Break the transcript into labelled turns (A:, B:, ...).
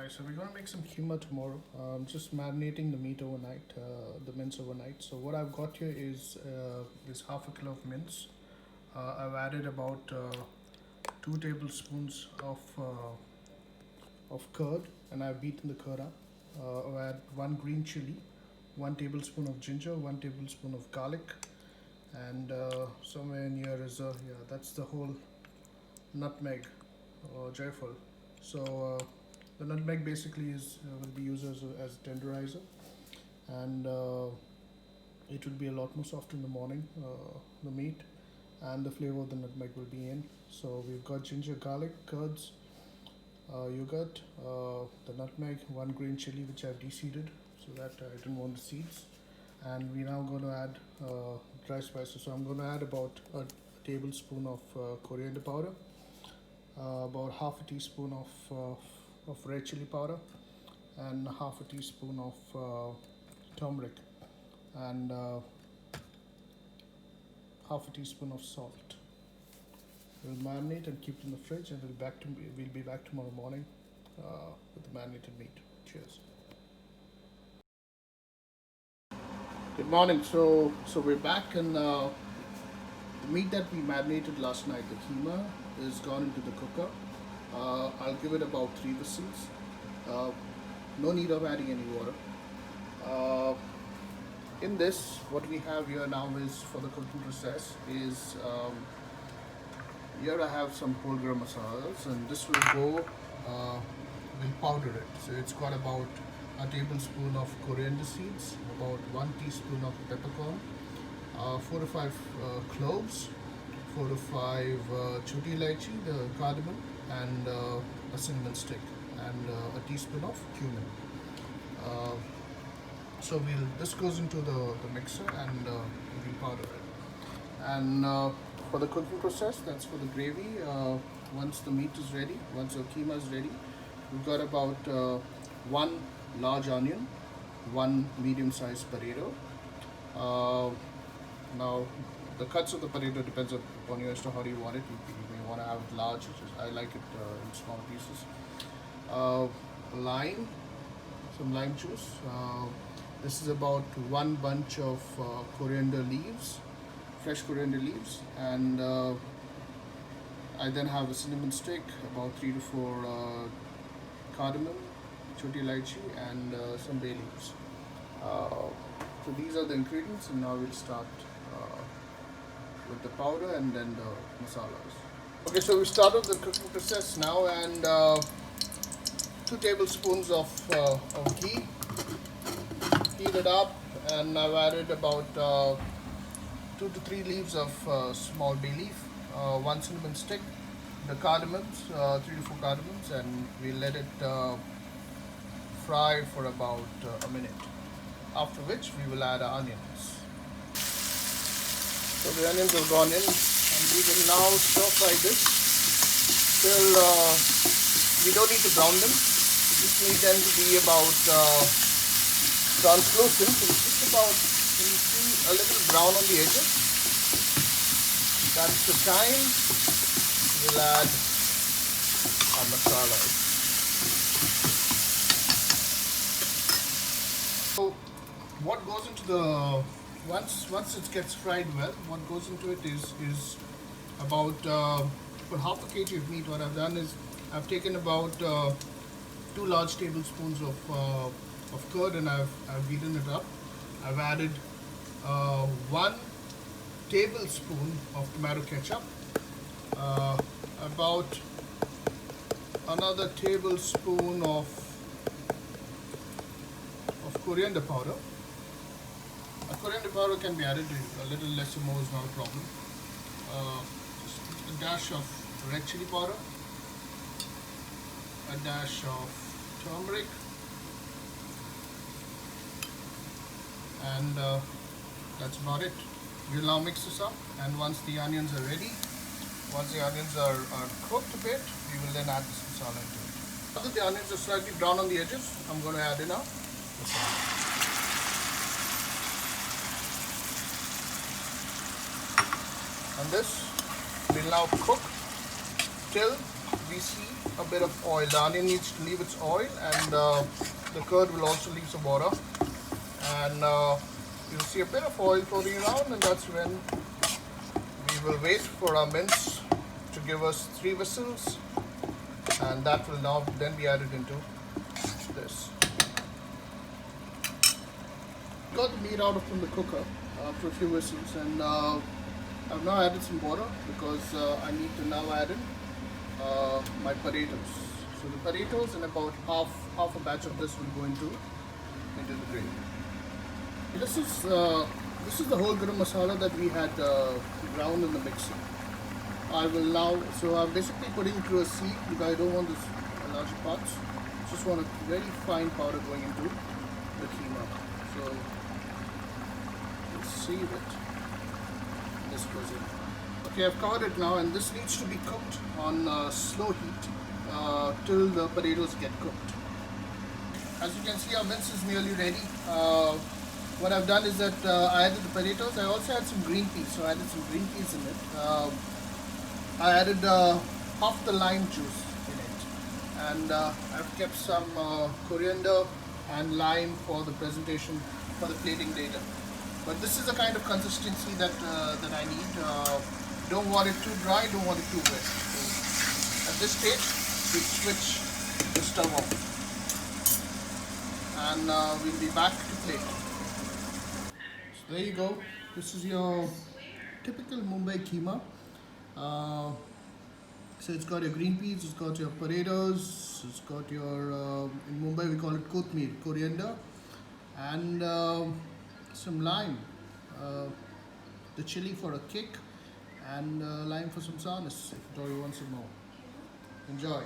A: Hi, so we're gonna make some keema tomorrow. Just marinating the meat overnight, the mince overnight. So what I've got here is half a kilo of mince. I've added about 2 tablespoons of curd, and I've beaten the curd up. I've add 1 green chili, 1 tablespoon of ginger, 1 tablespoon of garlic, and somewhere in here is that's the whole nutmeg or jaifal. So the nutmeg basically will be used as a tenderizer, and it will be a lot more soft in the morning, the meat, and the flavor of the nutmeg will be in. So we've got ginger, garlic, curds, yogurt, the nutmeg, 1 green chili which I've de-seeded so that I didn't want the seeds, and we're now going to add dry spices. So I'm going to add about a tablespoon of coriander powder, about half a teaspoon of red chili powder, and half a teaspoon of turmeric, and half a teaspoon of salt. We'll marinate and keep it in the fridge, and we'll be back tomorrow morning with the marinated meat. Cheers. Good morning. So we're back, and the meat that we marinated last night, the keema, is gone into the cooker. I'll give it about 3 whistles. No need of adding any water. In this, what we have here now is, for the cooking process, is here I have some whole gram masalas, and this will go, we'll powder it. So it's got about a tablespoon of coriander seeds, about 1 teaspoon of peppercorn, 4 to 5 cloves, 4 to 5 choti ilaichi, the cardamom, and a cinnamon stick, and a teaspoon of cumin. So this goes into the mixer, and we'll powder it. And for the cooking process, that's for the gravy. Once the meat is ready, once the keema is ready, we've got about 1 large onion, 1 medium-sized potato. Now, the cuts of the potato depends upon you as to how do you want it. You may want to have it large. I like it in small pieces. Lime, some lime juice. This is about 1 bunch of coriander leaves, fresh coriander leaves, and I then have a cinnamon stick, about 3 to 4 cardamom, choti ilaichi, and some bay leaves. So these are the ingredients, and now we'll start with the powder and then the masalas. Okay, so we started the cooking process now, and 2 tablespoons of ghee. Heat it up, and I've added about 2 to 3 leaves of small bay leaf, 1 cinnamon stick, the cardamoms, 3 to 4 cardamoms, and we let it fry for about a minute. After which we will add our onions. So the onions have gone in, and we will now stir fry this till we don't need to brown them. We just need them to be about translucent. So just about, when you see a little brown on the edges, that's the time we'll add our masalas. So what goes into the once it gets fried well, what goes into it is about for half a kg of meat. What I've done is I've taken about 2 large tablespoons of curd, and I've beaten it up. I've added 1 tablespoon of tomato ketchup, about another tablespoon of coriander powder. Coriander powder can be added, a little less or more is not a problem. Just a dash of red chili powder, a dash of turmeric, and that's about it. We'll now mix this up, and once the onions are ready, once the onions are cooked a bit, we will then add this masala into it. Now that the onions are slightly brown on the edges, I'm going to add in our masala. And this will now cook till we see a bit of oil. The onion needs to leave its oil, and the curd will also leave some water. And you'll see a bit of oil floating around, and that's when we will wait for our mince to give us 3 whistles, and that will now then be added into this. Got the meat out from the cooker after a few whistles, and I've now added some water because I need to now add in my potatoes. So the potatoes and about half a batch of this will go into the gravy. This is the whole garam masala that we had ground in the mixer. I will now, so I'm basically putting it through a sieve because I don't want this larger parts. Just want a very fine powder going into the keema. So let's see it. This goes in. Okay, I've covered it now, and this needs to be cooked on slow heat till the potatoes get cooked. As you can see, our mince is nearly ready. What I've done is that I added the potatoes. I also had some green peas, so I added some green peas in it. I added half the lime juice in it, and I've kept some coriander and lime for the presentation, for the plating later. But this is the kind of consistency that I need. Don't want it too dry, don't want it too wet. So at this stage, we switch the stove off, and we'll be back to plate. So there you go. This is your typical Mumbai Kheema. So it's got your green peas, it's got your potatoes, it's got your, in Mumbai we call it kothmir, coriander, and some lime, the chili for a kick, and lime for some sourness if you want some more. Enjoy.